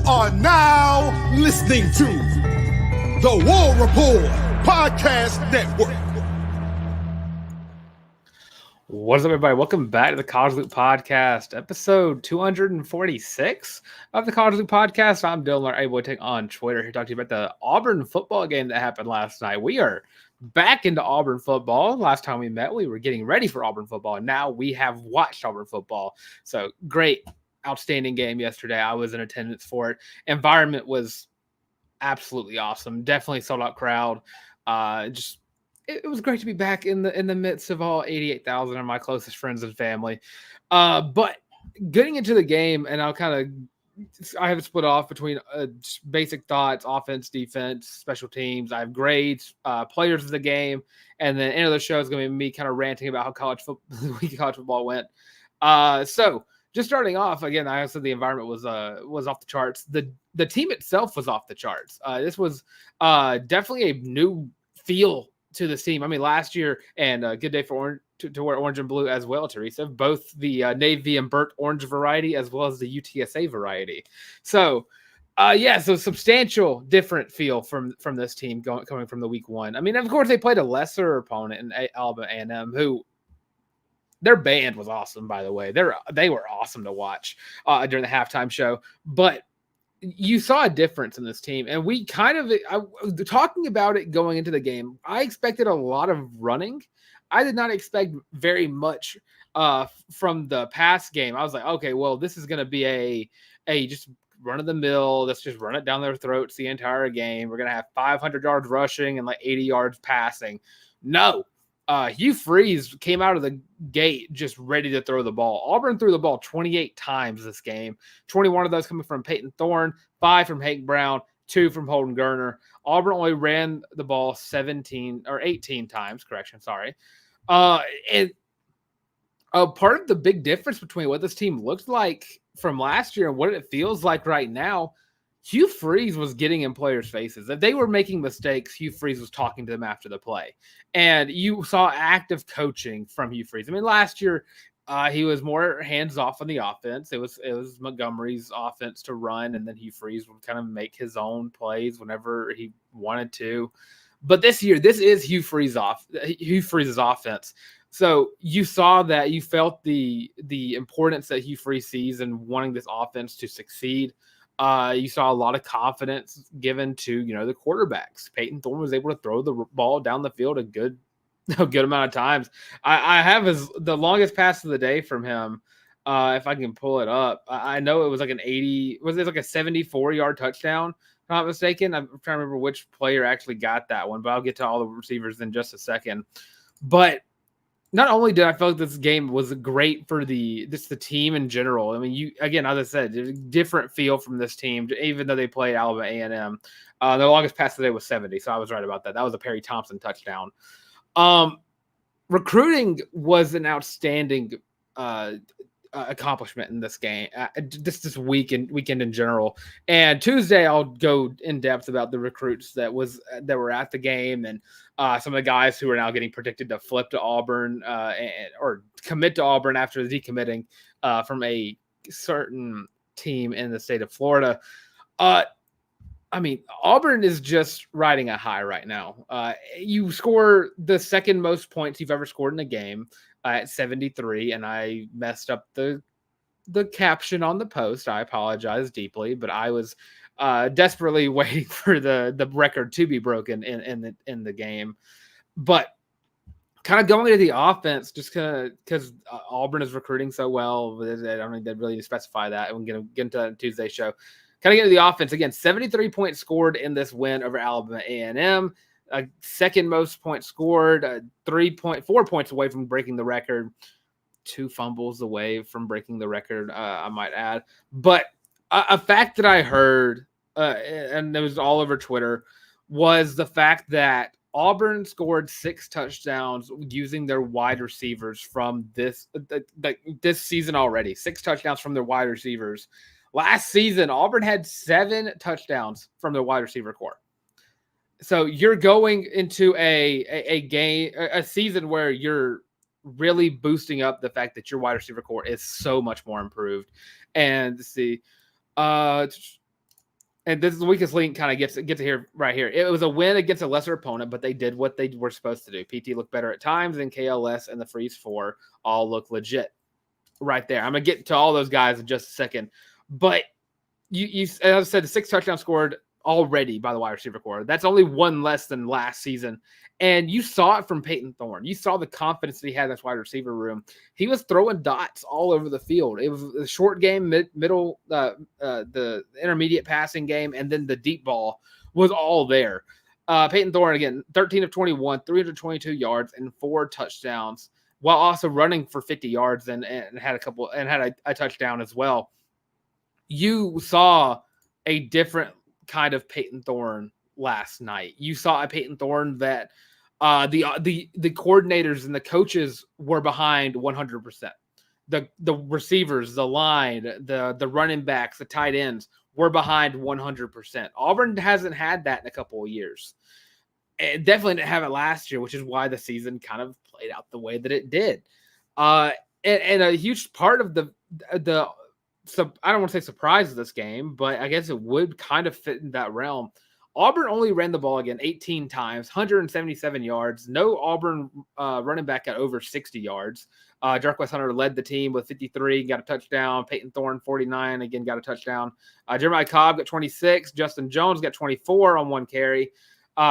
are now listening to the War Report Podcast Network. What is up, everybody? Welcome back to the College Loop Podcast, episode 246 of the College Loop Podcast. I'm Dylan, able to take on Twitter here, talk to you about the Auburn football game that happened last night. We are back into Auburn football. Last time we met, we were getting ready for Auburn football. Now we have watched Auburn football. So great, outstanding game yesterday. I was in attendance for it. Environment was absolutely awesome. Definitely sold out crowd. It was great to be back in the midst of all 88,000 of my closest friends and family. But getting into the game, and I have it split off between just basic thoughts, offense, defense, special teams. I have grades, players of the game, and then end of the show is going to be me kind of ranting about how college football went. So just starting off again, I said the environment was off the charts. The team itself was off the charts. This was definitely a new feel to this team. I mean, last year, and a good day for to wear orange and blue as well, Teresa, both the navy and burnt orange variety as well as the UTSA variety. So, so substantial different feel from this team coming from the week one. I mean, of course, they played a lesser opponent in Alabama A&M, who their band was awesome, by the way. They were awesome to watch during the halftime show, but you saw a difference in this team, and we talking about it going into the game. I expected a lot of running. I did not expect very much from the pass game. I was like, okay, well, this is going to be a just run of the mill. Let's just run it down their throats the entire game. We're going to have 500 yards rushing and like 80 yards passing. No. Hugh Freeze came out of the gate just ready to throw the ball. Auburn threw the ball 28 times this game. 21 of those coming from Peyton Thorne, 5 from Hank Brown, 2 from Holden Gerner. Auburn only ran the ball 18 times. And part of the big difference between what this team looked like from last year and what it feels like right now, Hugh Freeze was getting in players' faces. If they were making mistakes, Hugh Freeze was talking to them after the play. And you saw active coaching from Hugh Freeze. I mean, last year, he was more hands-off on the offense. It was Montgomery's offense to run, and then Hugh Freeze would kind of make his own plays whenever he wanted to. But this year, this is Hugh Freeze's offense. So you saw that, you felt the importance that Hugh Freeze sees in wanting this offense to succeed. You saw a lot of confidence given to, the quarterbacks. Peyton Thorne was able to throw the ball down the field a good amount of times. I have the longest pass of the day from him. If I can pull it up, I know it was like was like a 74-yard touchdown, if I'm not mistaken. I'm trying to remember which player actually got that one, but I'll get to all the receivers in just a second. But not only did I feel like this game was great for the team in general. I mean, as I said, there's a different feel from this team, even though they played Alabama A&M. The longest pass of the day was 70, so I was right about that. That was a Perry Thompson touchdown. Recruiting was an outstanding accomplishment in this game, this weekend in general. And Tuesday, I'll go in depth about the recruits that were at the game, and some of the guys who are now getting predicted to flip to Auburn or commit to Auburn after decommitting from a certain team in the state of Florida. I mean, Auburn is just riding a high right now. You score the second most points you've ever scored in a game at 73, and I messed up the caption on the post. I apologize deeply, but I was desperately waiting for the record to be broken in the game. But kind of going to the offense, just because Auburn is recruiting so well. I don't think they'd really specify that. I'm going to get into that in Tuesday's show. Kind of get to the offense again. 73 points scored in this win over Alabama A&M. Second most points scored. 4 points away from breaking the record. 2 fumbles away from breaking the record, I might add. But a fact that I heard, and it was all over Twitter, was the fact that Auburn scored 6 touchdowns using their wide receivers from this season already. 6 touchdowns from their wide receivers. Last season, Auburn had 7 touchdowns from their wide receiver core. So you're going into a season where you're really boosting up the fact that your wide receiver core is so much more improved. And see, and this is the weakest link kind of gets to here right here. It was a win against a lesser opponent, but they did what they were supposed to do. PT looked better at times, and KLS and the Freeze 4 all look legit right there. I'm going to get to all those guys in just a second. But you as I said, the 6 touchdowns scored already by the wide receiver core. That's only one less than last season. And you saw it from Peyton Thorne. You saw the confidence that he had in this wide receiver room. He was throwing dots all over the field. It was a short game, middle, the intermediate passing game, and then the deep ball was all there. Peyton Thorne, again, 13 of 21, 322 yards, and 4 touchdowns, while also running for 50 yards and had a touchdown as well. You saw a different kind of Peyton Thorne last night. You saw a Peyton Thorne that the coordinators and the coaches were behind 100%. The receivers, the line, the running backs, the tight ends were behind 100%. Auburn hasn't had that in a couple of years. It definitely didn't have it last year, which is why the season kind of played out the way that it did. And a huge part of so I don't want to say surprise of this game, but I guess it would kind of fit in that realm. Auburn only ran the ball again 18 times, 177 yards. No Auburn running back got over 60 yards. Jarquez Hunter led the team with 53, got a touchdown. Peyton Thorne, 49, again, got a touchdown. Jeremiah Cobb got 26. Justin Jones got 24 on 1 carry.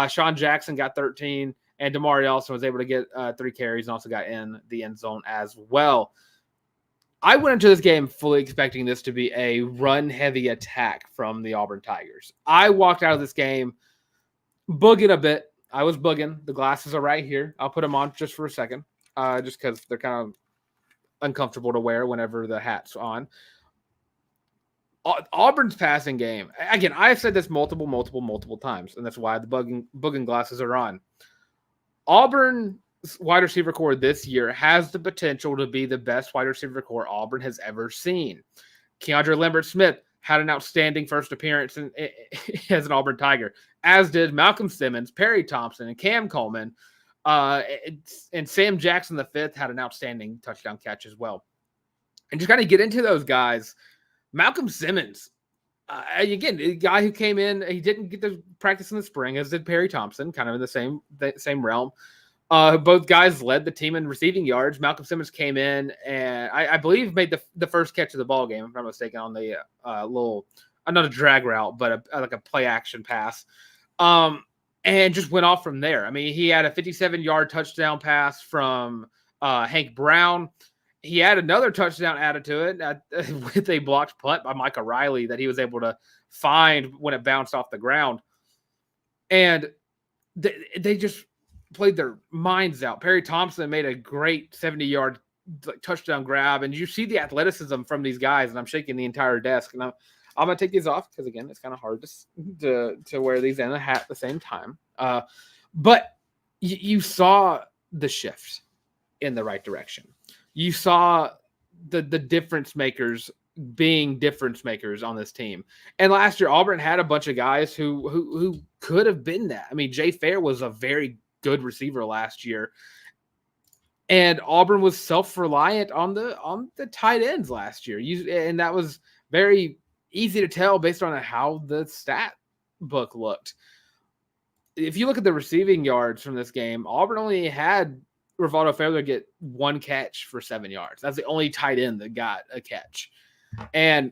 Sean Jackson got 13. And Damari also was able to get 3 carries and also got in the end zone as well. I went into this game fully expecting this to be a run-heavy attack from the Auburn Tigers. I walked out of this game booging a bit. I was booging. The glasses are right here. I'll put them on just for a second, just because they're kind of uncomfortable to wear whenever the hat's on. Auburn's passing game, again, I've said this multiple times, and that's why the booging glasses are on. Auburn wide receiver core this year has the potential to be the best wide receiver core Auburn has ever seen. Keandre Lambert-Smith had an outstanding first appearance as an Auburn Tiger, as did Malcolm Simmons, Perry Thompson, and Cam Coleman. And Sam Jackson V had an outstanding touchdown catch as well. And just kind of get into those guys. Malcolm Simmons, again, the guy who came in, he didn't get to practice in the spring, as did Perry Thompson, kind of in the same realm. Both guys led the team in receiving yards. Malcolm Simmons came in and I believe made the first catch of the ball game, if I'm not mistaken, on the not a drag route, but like a play action pass. And just went off from there. I mean, he had a 57-yard touchdown pass from Hank Brown. He had another touchdown added to it with a blocked punt by Micah Riley that he was able to find when it bounced off the ground. And they just played their minds out. Perry Thompson made a great 70-yard touchdown grab, and you see the athleticism from these guys, and I'm shaking the entire desk. And I'm going to take these off because, again, it's kind of hard to wear these and a hat at the same time. But you saw the shift in the right direction. You saw the difference makers being difference makers on this team. And last year, Auburn had a bunch of guys who could have been that. I mean, Jay Fair was a very good receiver last year, and Auburn was self-reliant on the tight ends last year. And that was very easy to tell based on how the stat book looked. If you look at the receiving yards from this game, Auburn only had Rivaldo Fairweather get 1 catch for 7 yards. That's the only tight end that got a catch. And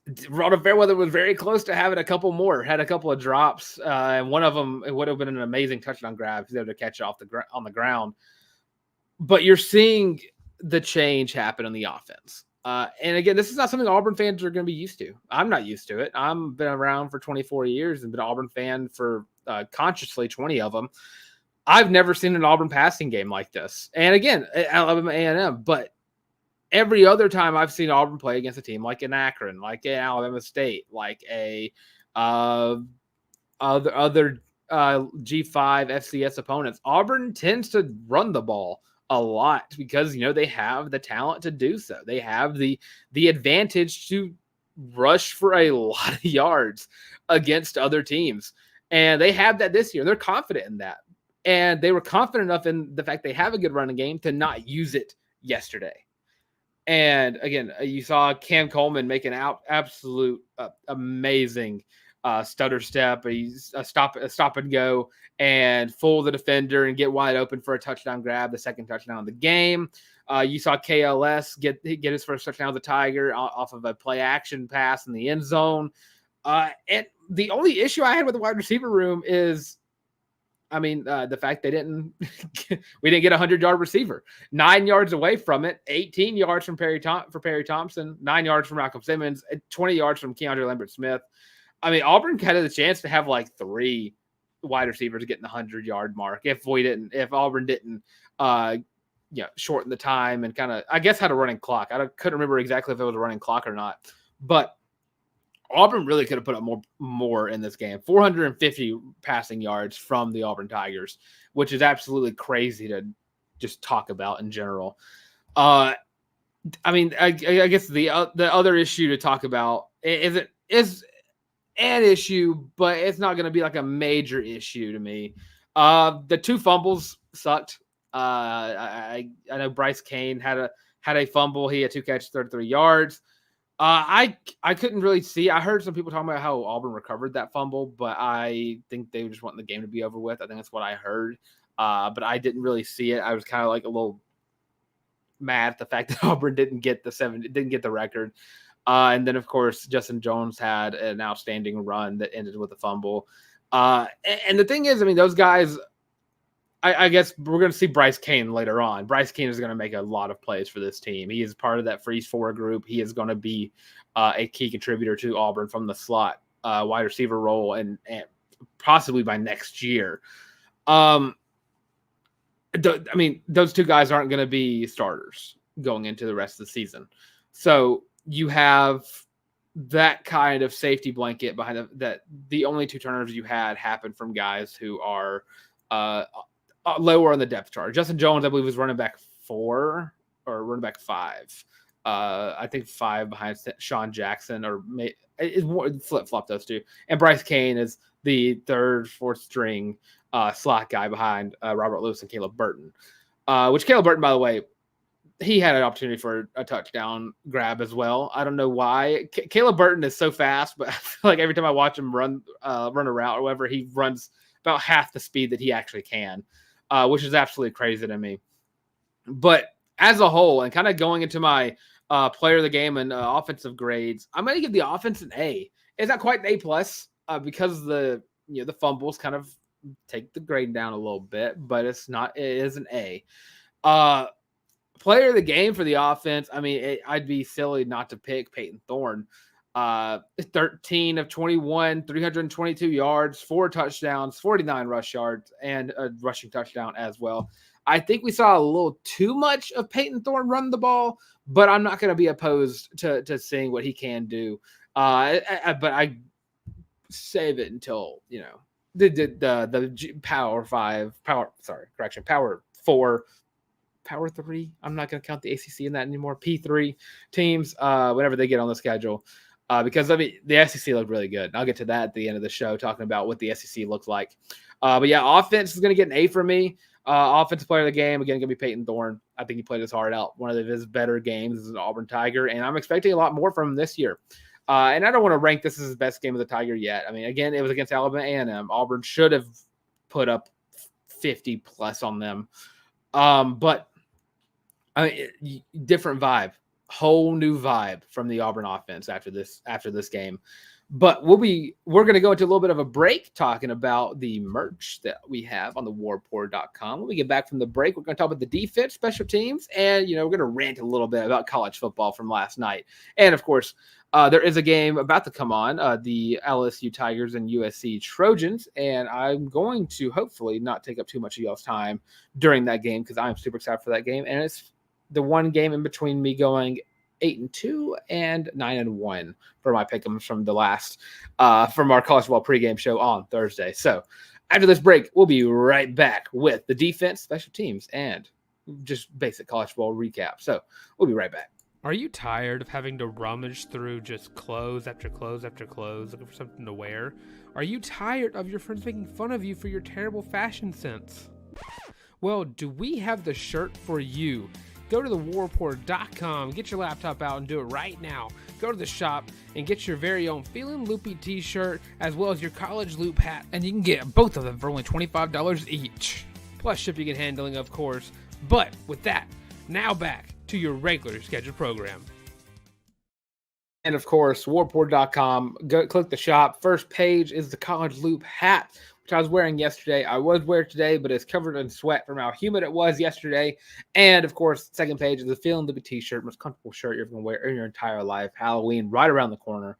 Rivaldo Fairweather was very close to having a couple more, had a couple of drops, and one of them, it would have been an amazing touchdown grab. He was able to catch it on the ground. But you're seeing the change happen in the offense. And again, this is not something Auburn fans are going to be used to. I'm not used to it. I've been around for 24 years and been an Auburn fan for consciously 20 of them. I've never seen an Auburn passing game like this. And again, Alabama A&M, but every other time I've seen Auburn play against a team like an Akron, like an Alabama State, like a other G5 FCS opponents, Auburn tends to run the ball a lot because, they have the talent to do so. They have the advantage to rush for a lot of yards against other teams. And they have that this year. They're confident in that. And they were confident enough in the fact they have a good running game to not use it yesterday. And again, you saw Cam Coleman make an absolute amazing stutter step. He's a stop and go and fool the defender and get wide open for a touchdown grab, the second touchdown of the game. You saw KLS get his first touchdown of the Tiger off of a play action pass in the end zone. And the only issue I had with the wide receiver room is, the fact we didn't get a 100-yard receiver. 9 yards away from it, 18 yards from Perry Thompson, 9 yards from Malcolm Simmons, and 20 yards from Keandre Lambert-Smith. Auburn had the chance to have like 3 wide receivers getting the 100-yard mark if Auburn didn't, shorten the time and kind of, I guess, had a running clock. I couldn't remember exactly if it was a running clock or not, but Auburn really could have put up more in this game. 450 passing yards from the Auburn Tigers, which is absolutely crazy to just talk about in general. I guess the other issue to talk about is an issue, but it's not going to be like a major issue to me. The 2 fumbles sucked. I know Bryce Kane had a fumble. He had 2 catches, 33 yards. I couldn't really see. I heard some people talking about how Auburn recovered that fumble, but I think they just want the game to be over with. I think that's what I heard. But I didn't really see it. I was kind of like a little mad at the fact that Auburn didn't get the record. And then of course Justin Jones had an outstanding run that ended with a fumble. And the thing is, those guys, I guess we're going to see Bryce Kane later on. Bryce Kane is going to make a lot of plays for this team. He is part of that Freeze 4 group. He is going to be a key contributor to Auburn from the slot wide receiver role and possibly by next year. Those 2 guys aren't going to be starters going into the rest of the season. So you have that kind of safety blanket behind that. The only 2 turnovers you had happened from guys who are lower on the depth chart. Justin Jones, I believe, was running back 4 or running back 5. I think 5 behind Sean Jackson, or flip-flop those 2. And Bryce Kane is the 3rd, 4th string slot guy behind Robert Lewis and Caleb Burton. Which Caleb Burton, by the way, he had an opportunity for a touchdown grab as well. I don't know why. Caleb Burton is so fast, but I feel like every time I watch him run a route or whatever, he runs about half the speed that he actually can. Which is absolutely crazy to me. But as a whole, and kind of going into my player of the game and offensive grades, I'm going to give the offense an A. It's not quite an A+, because the fumbles kind of take the grade down a little bit, but it is an A. Player of the game for the offense, I'd be silly not to pick Peyton Thorne. 13 of 21, 322 yards, 4 touchdowns, 49 rush yards, and a rushing touchdown as well. I think we saw a little too much of Peyton Thorne run the ball, but I'm not going to be opposed to seeing what he can do. But I save it until, the Power 4, Power 3. I'm not going to count the ACC in that anymore. P3 teams, whenever they get on the schedule. Because the SEC looked really good. And I'll get to that at the end of the show, talking about what the SEC looks like. But yeah, offense is going to get an A for me. Offensive player of the game, again, going to be Peyton Thorne. I think he played his heart out. One of his better games as an Auburn Tiger, and I'm expecting a lot more from him this year. And I don't want to rank this as his best game of the Tiger yet. Again, it was against Alabama A&M. Auburn should have put up 50 plus on them. But different vibe. Whole new vibe from the Auburn offense after this game. But we're going to go into a little bit of a break talking about the merch that we have on the warreport.com. When we get back from the break, we're going to talk about the defense, special teams, and we're going to rant a little bit about college football from last night. And of course, there is a game about to come on, the LSU Tigers and USC Trojans, and I'm going to hopefully not take up too much of y'all's time during that game because I'm super excited for that game, and it's the one game in between me going 8-2 and 9-1 for my pick'ems from the last from our college football pregame show on Thursday. So after this break, we'll be right back with the defense, special teams, and just basic college football recap. So we'll be right back. Are you tired of having to rummage through just clothes after clothes after clothes looking for something to wear? Are you tired of your friends making fun of you for your terrible fashion sense? Well, do we have the shirt for you? Go to thewarreport.com, get your laptop out and do it right now. Go to the shop and get your very own Feelin' Loopy t-shirt as well as your college loop hat, and you can get both of them for only $25 each. Plus shipping and handling, of course. But with that, now back to your regular scheduled program. And of course, warreport.com. Go click the shop. First page is the college loop hat, which I was wearing yesterday. I was wearing today, but it's covered in sweat from how humid it was yesterday. And of course, second page is the Feelin' Loopy t-shirt, most comfortable shirt you're going to wear in your entire life. Halloween right around the corner.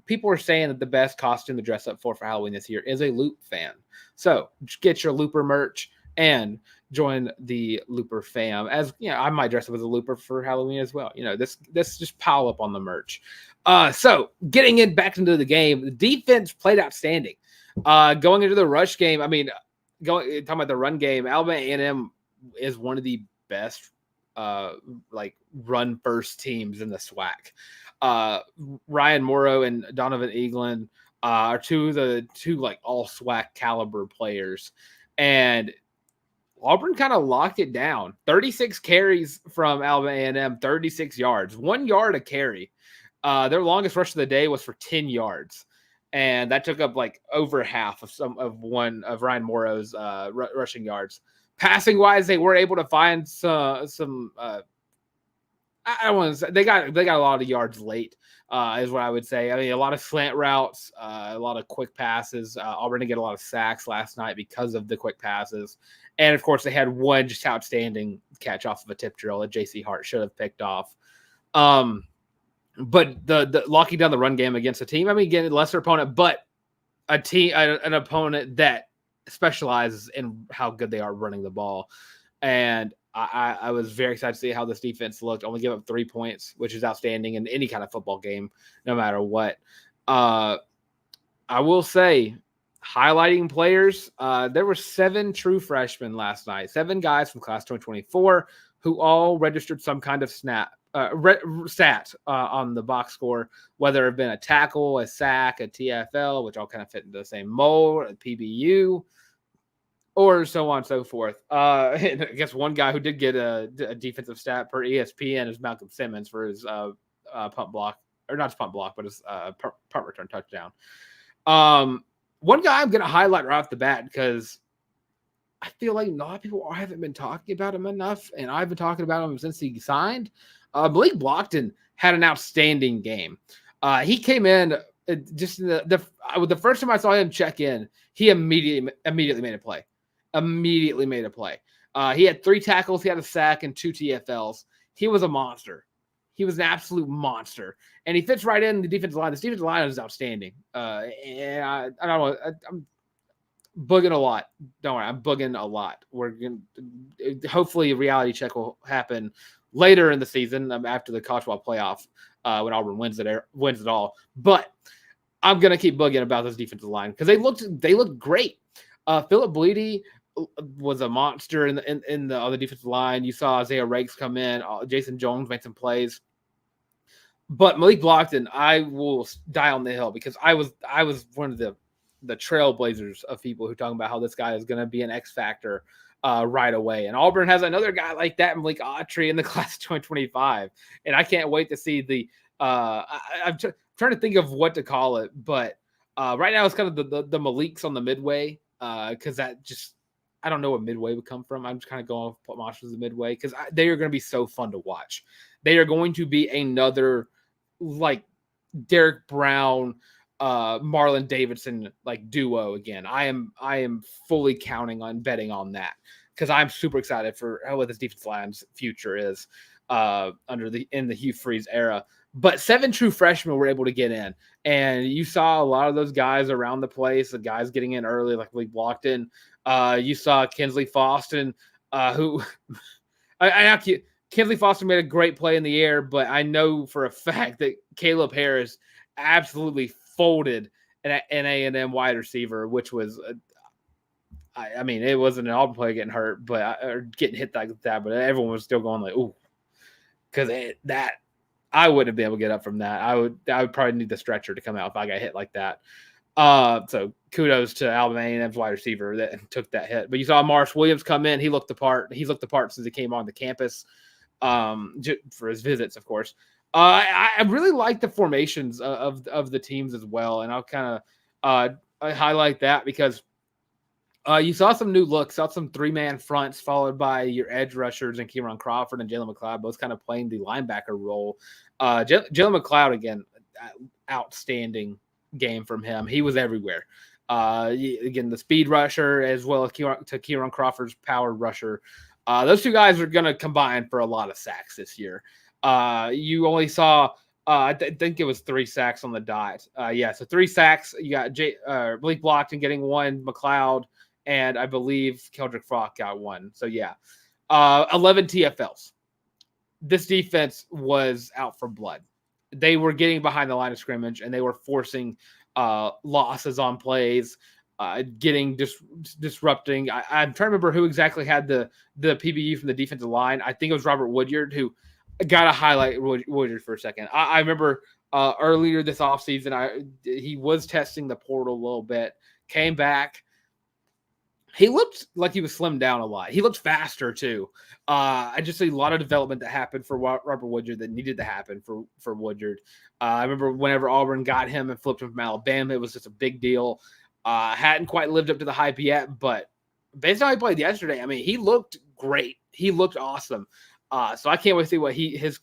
People are saying that the best costume to dress up for Halloween this year is a Loop fan. So get your Looper merch and join the Looper fam. As you know, I might dress up as a Looper for Halloween as well. You know, this just pile up on the merch. So getting back into the game, the defense played outstanding. Going into the rush game, I mean, talking about the run game, Alabama A&M is one of the best run first teams in the SWAC. Ryan Morrow and Donovan Eaglin are two all SWAC caliber players, and Auburn kind of locked it down. 36 carries from Alabama A&M, 36 yards, 1 yard a carry. Their longest rush of the day was for 10 yards, and that took up over half of Ryan Morrow's rushing yards. Passing wise, they were able to find some. I don't want to say they got a lot of yards late, is what I would say. I mean, a lot of slant routes, a lot of quick passes. Auburn didn't get a lot of sacks last night because of the quick passes. And of course, they had one just outstanding catch off of a tip drill that JC Hart should have picked off. But the locking down the run game against a team, I mean, again, a lesser opponent, but an opponent that specializes in how good they are running the ball. And I was very excited to see how this defense looked. Only give up 3 points, which is outstanding in any kind of football game, no matter what. I will say, highlighting players, there were 7 true freshmen last night, 7 guys from class 2024 who all registered some kind of stat on the box score, whether it have been a tackle, a sack, a TFL, which all kind of fit into the same mold, a PBU, or so on and so forth. And I guess one guy who did get a defensive stat per ESPN is Malcolm Simmons for his punt block, or not his punt block, but his punt return touchdown. One guy I'm going to highlight right off the bat because I feel like a lot of people haven't been talking about him enough, and I've been talking about him since he signed. Blake Blockton had an outstanding game. He came in just in the first time I saw him check in, he immediately made a play. He had 3 tackles, he had a sack, and 2 TFLs. He was a monster. He was an absolute monster, and he fits right in the defensive line. This defensive line is outstanding. And I don't know. I'm booging a lot. Don't worry, I'm booging a lot. We're going hopefully a reality check will happen later in the season after the college football playoff when Auburn wins it all. But I'm gonna keep booging about this defensive line because they looked great. Philip Bleedy was a monster in the other defensive line. You saw Isaiah Rakes come in. Jason Jones made some plays. But Malik Blockton, I will die on the hill because I was one of the trailblazers of people who talking about how this guy is going to be an X factor right away. And Auburn has another guy like that, Malik Autry, in the class of 2025. And I can't wait to see the I'm trying to think of what to call it. But right now it's kind of the Maliks on the midway because that just – I don't know what midway would come from. I'm just kind of going off put Mosh as the midway because they are going to be so fun to watch. They are going to be another like Derek Brown, Marlon Davidson like duo again. I am fully counting on betting on that because I'm super excited for what this defense line's future is in the Hugh Freeze era. But 7 true freshmen were able to get in, and you saw a lot of those guys around the place. The guys getting in early, like we blocked in. You saw Kinsley Foston, who Kinsley Foston made a great play in the air, but I know for a fact that Caleb Harris absolutely folded an A&M wide receiver, which was, I mean, it wasn't an Auburn player getting hurt, or getting hit like that, but everyone was still going like, ooh, because that. I wouldn't be able to get up from that. I would probably need the stretcher to come out if I got hit like that. So kudos to Alabama A&M's wide receiver that took that hit. But you saw Marsh Williams come in. He looked the part. He's looked the part since he came on the campus for his visits, of course. I really like the formations of the teams as well, and I'll kind of highlight that because you saw some new looks, saw some 3-man fronts followed by your edge rushers and Kieran Crawford and Jalen McLeod both kind of playing the linebacker role. Jalen McLeod, again, outstanding game from him. He was everywhere. Again, the speed rusher as well as Kieran Crawford's power rusher. Those two guys are going to combine for a lot of sacks this year. You only saw, I think it was 3 sacks on the dot. So 3 sacks. You got Bleak Blockton getting 1, McLeod, and I believe Keldrick Falk got 1. So 11 TFLs. This defense was out for blood. They were getting behind the line of scrimmage, and they were forcing losses on plays, disrupting. I'm trying to remember who exactly had the PBU from the defensive line. I think it was Robert Woodyard, who got to highlight Woodyard for a second. I remember earlier this offseason, he was testing the portal a little bit, came back. He looked like he was slimmed down a lot. He looked faster too. I just see a lot of development that happened for Robert Woodyard that needed to happen for Woodyard. I remember whenever Auburn got him and flipped him from Alabama, it was just a big deal. Hadn't quite lived up to the hype yet, but based on how he played yesterday, I mean, he looked great. He looked awesome. So I can't wait to see what his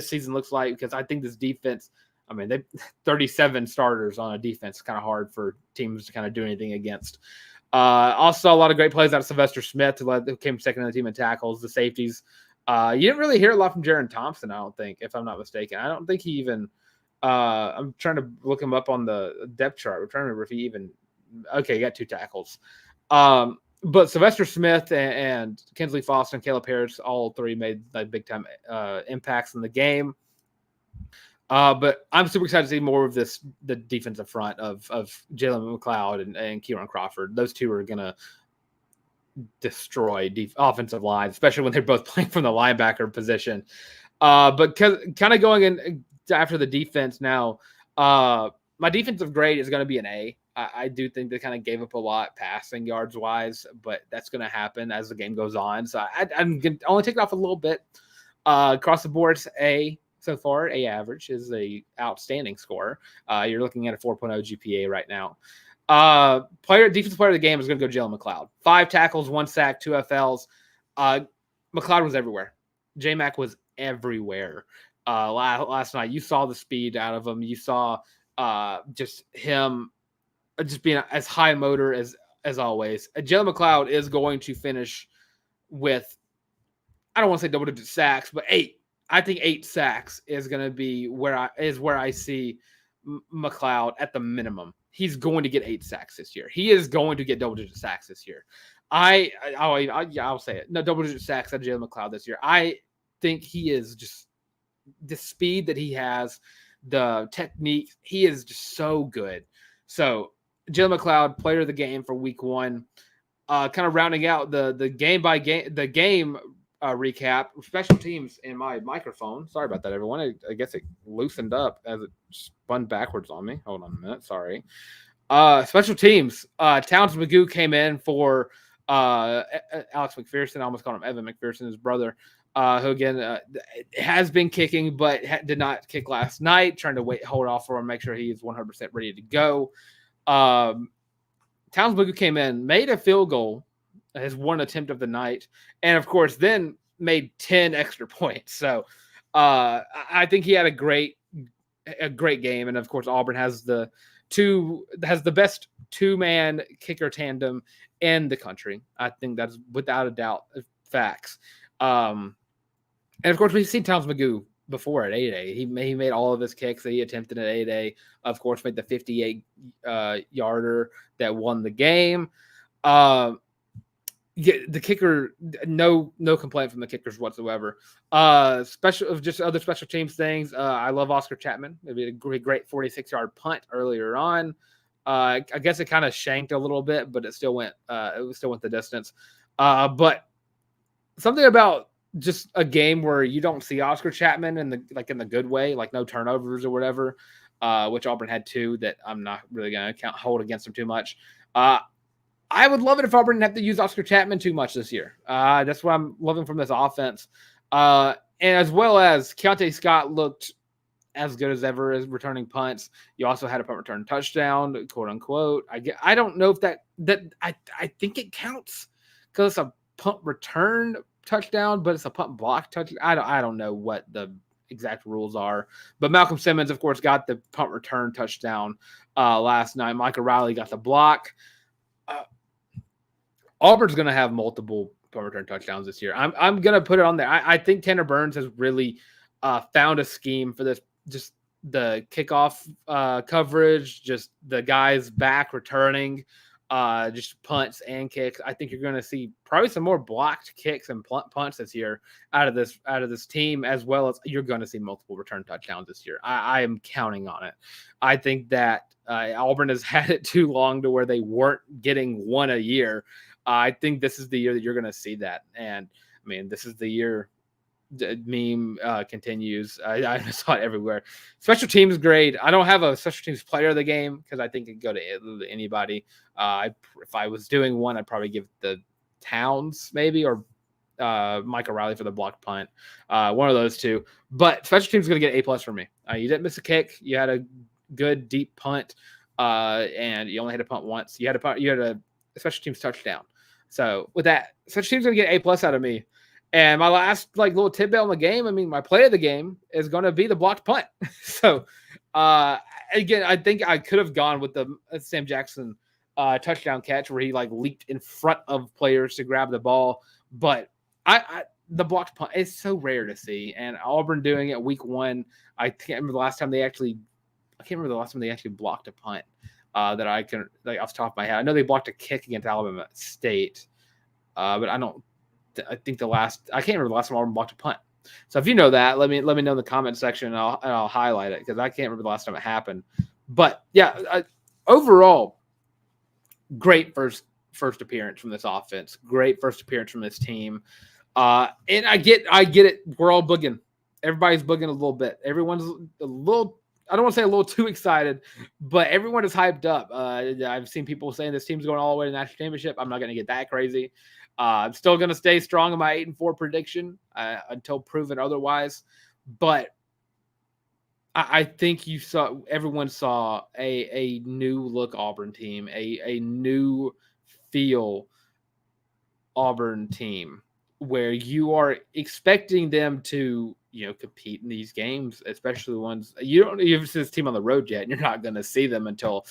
season looks like, because I think this defense, I mean, they 37 starters on a defense is kind of hard for teams to kind of do anything against. Also, a lot of great plays out of Sylvester Smith, who came second on the team in tackles, the safeties. You didn't really hear a lot from Jaron Thompson, I don't think, if I'm not mistaken. I don't think he even I'm trying to look him up on the depth chart. We're trying to remember if he even – okay, he got 2 tackles. But Sylvester Smith and Kinsley Foster and Caleb Harris, all 3 made like big-time impacts in the game. But I'm super excited to see more of the defensive front of Jalen McLeod and Kieran Crawford. Those 2 are going to destroy offensive lines, especially when they're both playing from the linebacker position. But kind of going in after the defense now, my defensive grade is going to be an A. I do think they kind of gave up a lot passing yards wise, but that's going to happen as the game goes on. So I'm going to only take it off a little bit. Across the board, it's A. So far, A average is a outstanding score. You're looking at a 4.0 GPA right now. Defensive player of the game is going to go Jalen McLeod. 5 tackles, 1 sack, 2 FLs. McLeod was everywhere. J-Mac was everywhere. Last night, you saw the speed out of him. You saw just him just being as high motor as always. Jalen McLeod is going to finish with, I don't want to say double-digit sacks, but 8. I think 8 sacks is going to be where I see McLeod at the minimum. He's going to get 8 sacks this year. He is going to get double-digit sacks this year. I'll say it. No, double-digit sacks at Jalen McLeod this year. I think he is just the speed that he has, the technique. He is just so good. So Jalen McLeod, player of the game for week 1. Kind of rounding out the game by game. Recap special teams in my microphone. Sorry about that, everyone. I guess it loosened up as it spun backwards on me. Hold on a minute. Sorry. Special teams. Towns Magoo came in for Alex McPherson. I almost called him Evan McPherson, his brother, who again has been kicking, but did not kick last night. Trying to hold off for him, make sure he is 100% ready to go. Towns Magoo came in, made a field goal, his 1 attempt of the night, and of course then made 10 extra points. So I think he had a great game. And of course Auburn has the best 2-man kicker tandem in the country. I think that's without a doubt facts. And of course we've seen Towns Magoo before at 8A. He made all of his kicks that he attempted at 8A. Of course made the 58 yarder that won the game. The kicker, no complaint from the kickers whatsoever. Other special teams things. I love Oscar Chapman. It was a great 46-yard punt earlier on. I guess it kind of shanked a little bit, but it still went. It still went the distance. But something about just a game where you don't see Oscar Chapman in the good way, like no turnovers or whatever. which Auburn had 2 that I'm not really going to hold against them too much. I would love it if Auburn didn't have to use Oscar Chapman too much this year. That's what I'm loving from this offense. And as well as Keontae Scott looked as good as ever as returning punts. You also had a punt return touchdown, quote unquote. I don't know if that I think it counts because it's a punt return touchdown, but it's a punt block touchdown. I don't know what the exact rules are, but Malcolm Simmons, of course, got the punt return touchdown last night. Michael Riley got the block. Auburn's going to have multiple punt return touchdowns this year. I'm going to put it on there. I think Tanner Burns has really found a scheme for this. Just the kickoff coverage, just the guys back returning, just punts and kicks. I think you're going to see probably some more blocked kicks and punts this year out of this team, as well as you're going to see multiple return touchdowns this year. I am counting on it. I think that Auburn has had it too long to where they weren't getting one a year. I think this is the year that you're going to see that. And I mean, this is the year the meme continues. I saw it everywhere. Special teams grade. I don't have a special teams player of the game because I think it could go to anybody. If I was doing one, I'd probably give the Towns maybe, or Michael Riley for the blocked punt. One of those two. But special teams is going to get A+ from me. You didn't miss a kick. You had a good deep punt, and you only had to punt once. You had a special teams touchdown. So with that, special teams going to get A+ out of me. And my last little tidbit on the game, I mean, my play of the game is going to be the blocked punt. So again, I think I could have gone with the Sam Jackson touchdown catch where he leaped in front of players to grab the ball. But the blocked punt is so rare to see, and Auburn doing it week 1. I can't remember the last time they actually blocked a punt that I can off the top of my head. I know they blocked a kick against Alabama State, but I think I can't remember the last time Auburn blocked a punt. So if you know that, let me know in the comment section, and I'll highlight it because I can't remember the last time it happened. But yeah, overall, great first appearance from this offense. Great first appearance from this team. And I get it. We're all booging. Everybody's booging a little bit. Everyone's a little. I don't want to say a little too excited, but everyone is hyped up. I've seen people saying this team's going all the way to the national championship. I'm not going to get that crazy. I'm still going to stay strong in my 8-4 prediction until proven otherwise. But I think everyone saw a new look Auburn team, a new feel Auburn team where you are expecting them to compete in these games, especially the ones you haven't seen this team on the road yet. And you're not going to see them until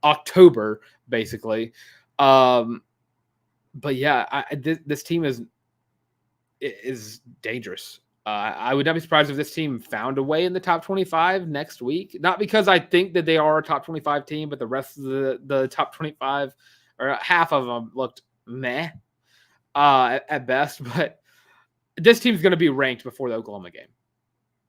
October, basically. But yeah, this team is dangerous. I would not be surprised if this team found a way in the top 25 next week. Not because I think that they are a top 25 team, but the rest of the top 25 or half of them looked meh at best. But this team's going to be ranked before the Oklahoma game.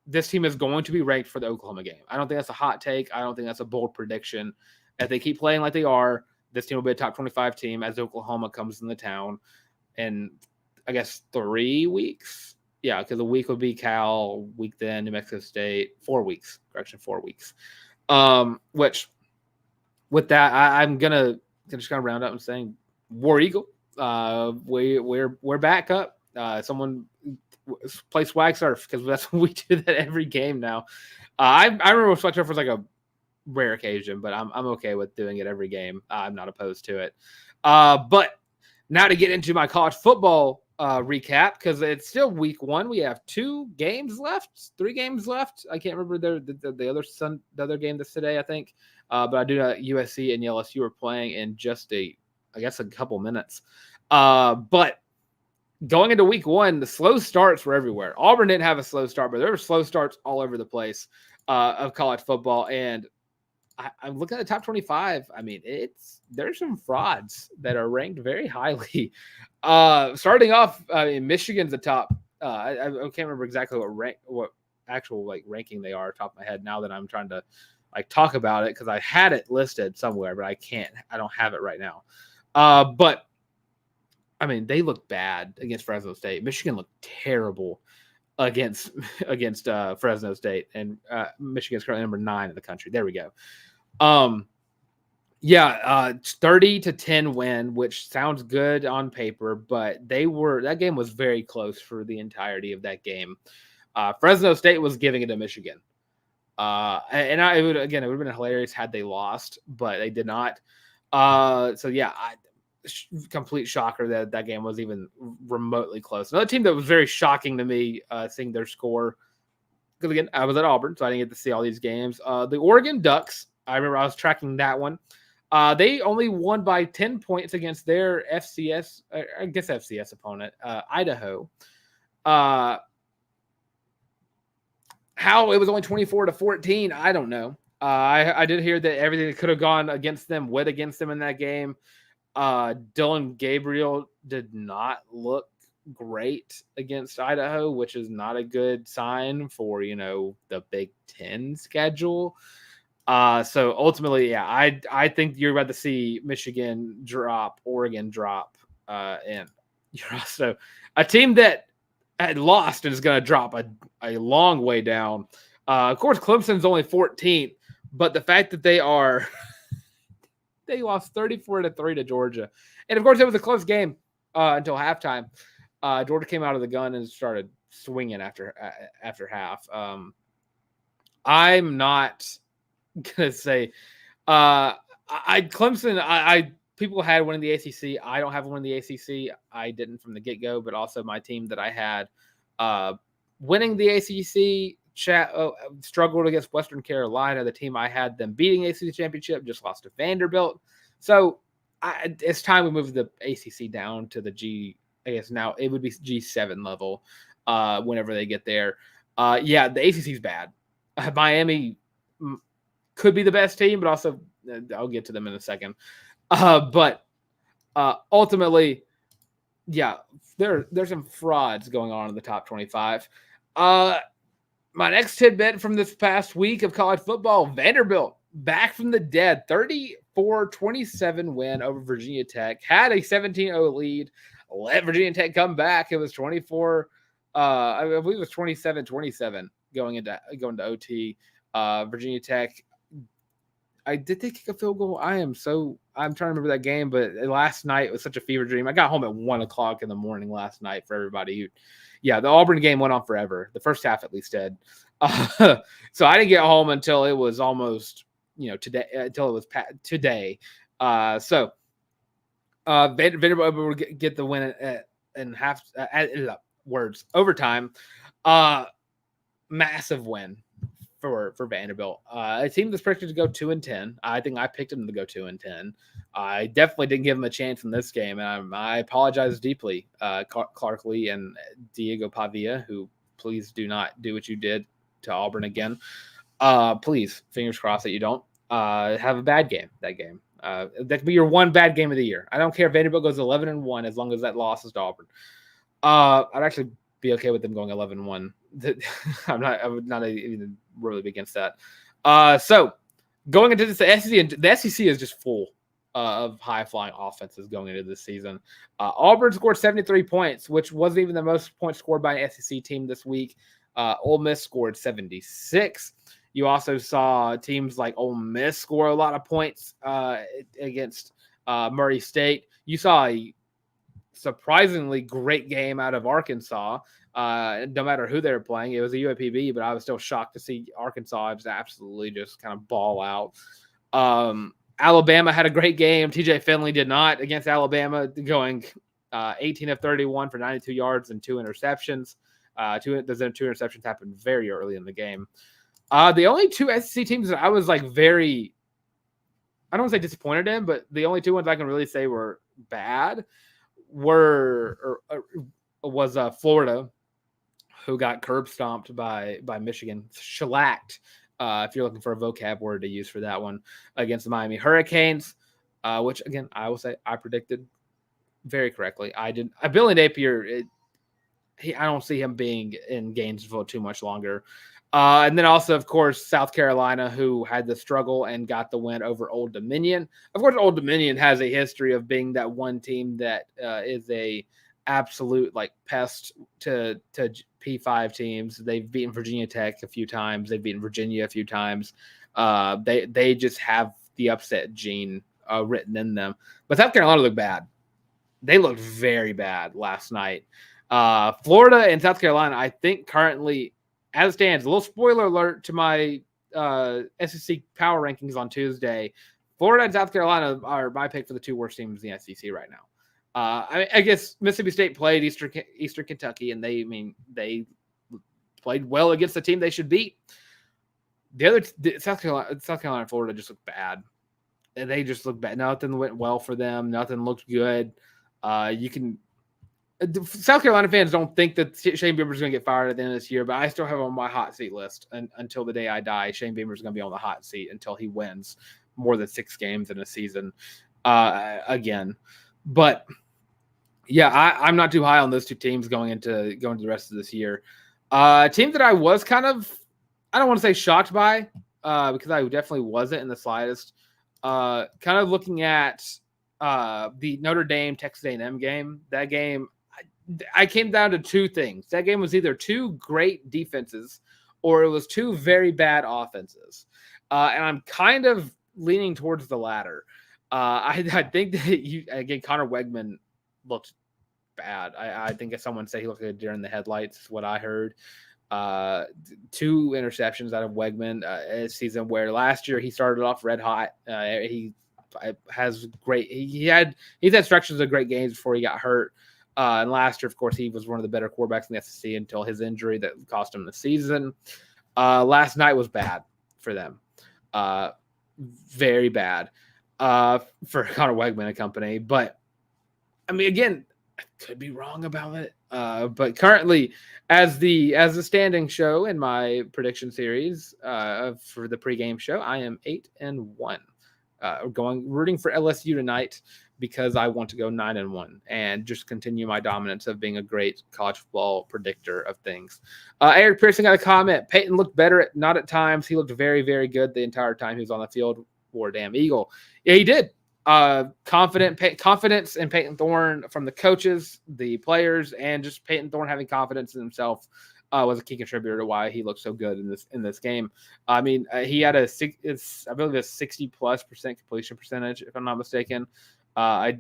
This team is going to be ranked for the Oklahoma game. I don't think that's a hot take. I don't think that's a bold prediction. If they keep playing like they are, this team will be a top 25 team as Oklahoma comes in the town in, I guess, 3 weeks. Yeah, because a week would be Cal, week then New Mexico State, 4 weeks. Correction, 4 weeks. Which, with that, I'm gonna just kind of round up and saying, War Eagle. We're back up. Someone play swag surf because that's what we do that every game now. I remember swag surf was like a rare occasion, but I'm okay with doing it every game. I'm not opposed to it. But now to get into my college football recap, because it's still week 1. We have 3 games left. I can't remember the other game that's today, I think. But I do know USC and LSU are playing in just a couple minutes. But going into week 1, the slow starts were everywhere. Auburn didn't have a slow start, but there were slow starts all over the place of college football. And I'm looking at the top 25. I mean, there's some frauds that are ranked very highly. Starting off, Michigan's the top. I can't remember exactly what actual ranking they are top of my head now that I'm trying to talk about it because I had it listed somewhere, but I can't. I don't have it right now. But I mean, they look bad against Fresno State. Michigan looked terrible against Fresno State, and Michigan's currently number 9 in the country. There we go. 30-10 win, which sounds good on paper, but that game was very close for the entirety of that game. Fresno State was giving it to Michigan. It would have been hilarious had they lost, but they did not. Complete shocker that game was even remotely close. Another team that was very shocking to me, seeing their score, because again, I was at Auburn, so I didn't get to see all these games. The Oregon Ducks, I remember I was tracking that one. They only won by 10 points against their FCS opponent, Idaho. How it was only 24-14, I don't know. I did hear that everything that could have gone against them went against them in that game. Dylan Gabriel did not look great against Idaho, which is not a good sign for, the Big Ten schedule. So ultimately, I think you're about to see Michigan drop, Oregon drop, and you're also a team that had lost and is going to drop a long way down. Of course, Clemson's only 14th, but the fact that they lost 34-3 to Georgia, and of course it was a close game until halftime. Georgia came out of the gun and started swinging after half. I'm not gonna say Clemson. People had winning the ACC. I don't have one in the ACC. I didn't from the get-go, but also my team that I had winning the ACC struggled against Western Carolina. The team I had them beating ACC championship just lost to Vanderbilt. So it's time we move the ACC down to the G. I guess now it would be G7 level whenever they get there. The ACC is bad. Miami could be the best team, but also I'll get to them in a second. But ultimately, there's some frauds going on in the top 25. My next tidbit from this past week of college football, Vanderbilt back from the dead, 34-27 win over Virginia Tech, had a 17-0 lead, let Virginia Tech come back. It was 24, I believe it was 27-27 going to OT. Virginia Tech, did they kick a field goal? I'm trying to remember that game, but last night was such a fever dream. I got home at 1:00 in the morning last night for everybody. The Auburn game went on forever. The first half at least did. So I didn't get home until it was almost, today, until it was today. Vanderbilt will get the win in overtime. Massive win for Vanderbilt. A team that's predicted to go 2-10. I think I picked them to go 2-10. I definitely didn't give them a chance in this game, and I apologize deeply, Clark Lee and Diego Pavia, who please do not do what you did to Auburn again. Please, fingers crossed that you don't have a bad game that game. That could be your one bad game of the year. I don't care if Vanderbilt goes 11-1 as long as that loss is to Auburn. I'd actually be okay with them going 11-1. I would not even really be against that. So going into this, the SEC is just full of high-flying offenses going into this season. Auburn scored 73 points, which wasn't even the most points scored by an SEC team this week. Ole Miss scored 76. You also saw teams like Ole Miss score a lot of points against Murray State. You saw a surprisingly great game out of Arkansas. No matter who they were playing, it was a UAPB, but I was still shocked to see Arkansas just absolutely just kind of ball out. Alabama had a great game. TJ Finley did not against Alabama, going 18 of 31 for 92 yards and 2 interceptions. Those 2 interceptions happened very early in the game. The only 2 SEC teams that I was I don't want to say disappointed in, but the only 2 ones I can really say were bad was Florida, who got curb stomped by Michigan, shellacked. If you're looking for a vocab word to use for that one, against the Miami Hurricanes, which again I will say I predicted very correctly. Billy Napier, I don't see him being in Gainesville too much longer. And then also, of course, South Carolina, who had the struggle and got the win over Old Dominion. Of course, Old Dominion has a history of being that one team that is a absolute like pest to P5 teams. They've beaten Virginia Tech a few times. They've beaten Virginia a few times. They just have the upset gene written in them. But South Carolina looked bad. They looked very bad last night. Florida and South Carolina, I think currently, as it stands, a little spoiler alert to my SEC power rankings on Tuesday. Florida and South Carolina are my pick for the two worst teams in the SEC right now. I guess Mississippi State played Eastern Kentucky, and they played well against the team they should beat. South Carolina and Florida just look bad. They just look bad. Nothing went well for them. Nothing looked good. South Carolina fans don't think that Shane Beamer's going to get fired at the end of this year, but I still have him on my hot seat list until the day I die. Shane Beamer's going to be on the hot seat until he wins more than 6 games in a season again. But yeah, I'm not too high on those two teams going into the rest of this year. A team that I was kind of, I don't want to say shocked by, because I definitely wasn't in the slightest. Kind of looking at the Notre Dame Texas A&M game. That game, I came down to 2 things. That game was either 2 great defenses or it was 2 very bad offenses. And I'm kind of leaning towards the latter. I think that Connor Wegman looked bad. I think if someone said he looked like a deer in the headlights, is what I heard. 2 interceptions out of Wegman a season where last year he started off red hot. He's had stretches of great games before he got hurt. And last year, of course, he was one of the better quarterbacks in the SEC until his injury that cost him the season. Last night was bad for them. Very bad for Connor Wegman and company. But, I mean, again, I could be wrong about it. But currently, as the standing show in my prediction series for the pregame show, I am 8-1. Rooting for LSU tonight because I want to go 9-1 and just continue my dominance of being a great college football predictor of things. Eric Pearson got a comment. Peyton looked better, not at times. He looked very, very good the entire time he was on the field for damn Eagle. Yeah, he did. Confidence in Peyton Thorne from the coaches, the players, and just Peyton Thorne having confidence in himself was a key contributor to why he looked so good in this game. I mean, he had I believe a 60+% completion percentage, if I'm not mistaken. I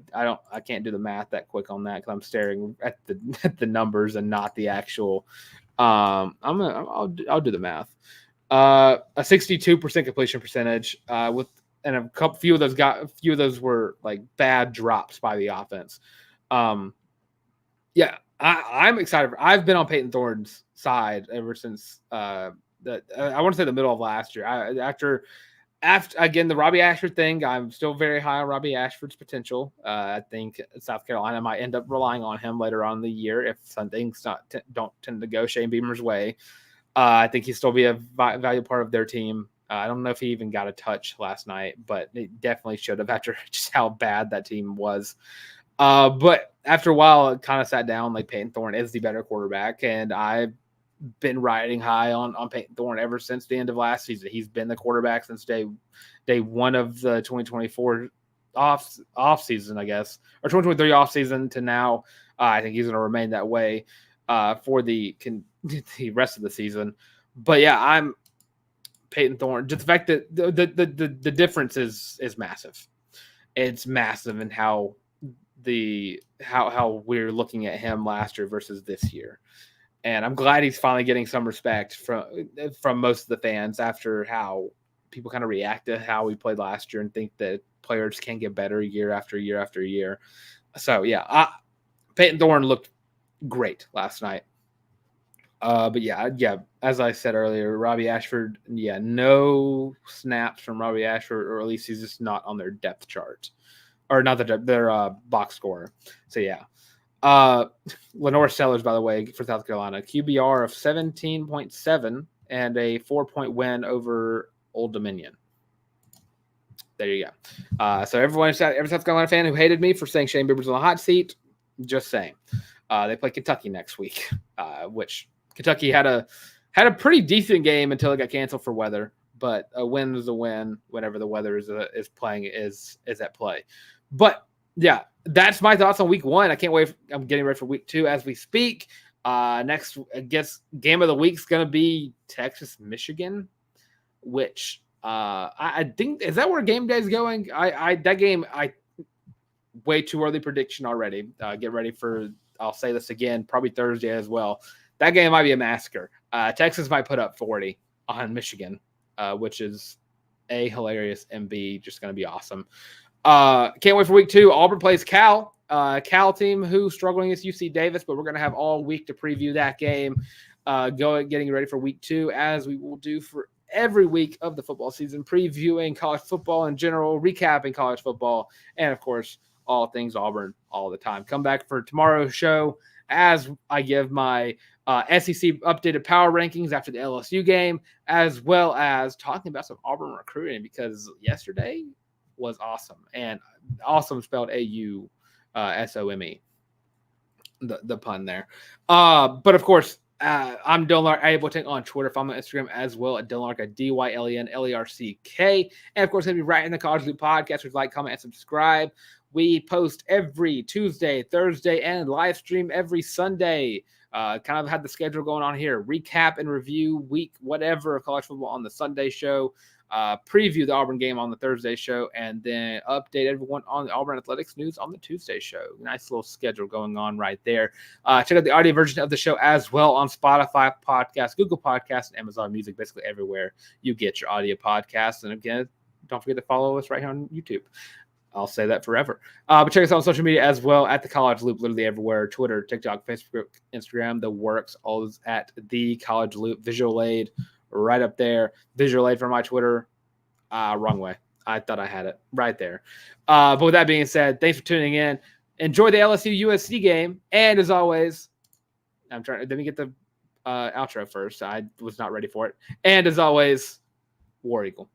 can't do the math that quick on that because I'm staring at the numbers and not the actual. I'll do the math. A 62% completion percentage and a few of those were like bad drops by the offense. Yeah, I'm excited. I've been on Peyton Thorne's side ever since I want to say the middle of last year. After again the Robbie Ashford thing, I'm still very high on Robbie Ashford's potential. I think South Carolina might end up relying on him later on in the year if some things don't tend to go Shane Beamer's way. I think he'll still be a valuable part of their team. I don't know if he even got a touch last night, but it definitely should have after just how bad that team was. But after a while, it kind of sat down like Peyton Thorne is the better quarterback, and I've been riding high on Peyton Thorne ever since the end of last season. He's been the quarterback since day 1 of the 2024 off season, I guess, or 2023 off season to now. I think he's going to remain that way for the rest of the season. But yeah, I'm Peyton Thorne. Just the fact that the difference is massive. It's massive in how we're looking at him last year versus this year. And I'm glad he's finally getting some respect from most of the fans after how people kind of react to how we played last year and think that players can get better year after year after year. So yeah, Peyton Thorne looked great last night. But yeah, as I said earlier, Robbie Ashford, no snaps from Robbie Ashford, or at least he's just not on their depth chart, or not their box score. So yeah. Lenore Sellers, by the way, for South Carolina, QBR of 17.7 and a 4-point win over Old Dominion. There you go. So every South Carolina fan who hated me for saying Shane Beamer's on the hot seat, just saying. They play Kentucky next week, which Kentucky had a pretty decent game until it got canceled for weather. But a win is a win whenever the weather is at play. But yeah, that's my thoughts on week 1. I can't wait. I'm getting ready for week 2 as we speak. Next, I guess, game of the week is going to be Texas, Michigan, which I think, is that where game day is going? That game, way too early prediction already. Get ready for, I'll say this again, probably Thursday as well. That game might be a massacre. Texas might put up 40 on Michigan, which is A, hilarious, and B, just going to be awesome. Can't wait for week 2. Auburn plays Cal. Cal team who's struggling against UC Davis, but we're going to have all week to preview that game. Getting ready for week 2, as we will do for every week of the football season, previewing college football in general, recapping college football, and of course, all things Auburn all the time. Come back for tomorrow's show as I give my SEC updated power rankings after the LSU game, as well as talking about some Auburn recruiting, because yesterday was awesome, and awesome spelled AUSOME, the pun there. But of course, I'm Dylan Larck on Twitter. Follow me on Instagram as well at Dylan Larck, at DYLENLERCK. And of course, going to be right in the College Loop podcast. Please like, comment, and subscribe. We post every Tuesday, Thursday, and live stream every Sunday. Kind of had the schedule going on here. Recap and review week whatever of college football on the Sunday show. Preview the Auburn game on the Thursday show, and then update everyone on the Auburn athletics news on the Tuesday show. Nice little schedule going on right there. Check out the audio version of the show as well on Spotify podcast, Google Podcasts, and Amazon Music, basically everywhere you get your audio podcasts. And again, don't forget to follow us right here on YouTube. I'll say that forever. But check us out on social media as well at the College Loop, literally everywhere. Twitter, TikTok, Facebook, Instagram, the works, all at the College Loop. Visual aid right up there. Visual aid for my Twitter. Wrong way. I thought I had it right there. But with that being said, thanks for tuning in. Enjoy the LSU USC game. And as always, let me get the outro first. I was not ready for it. And as always, War Eagle.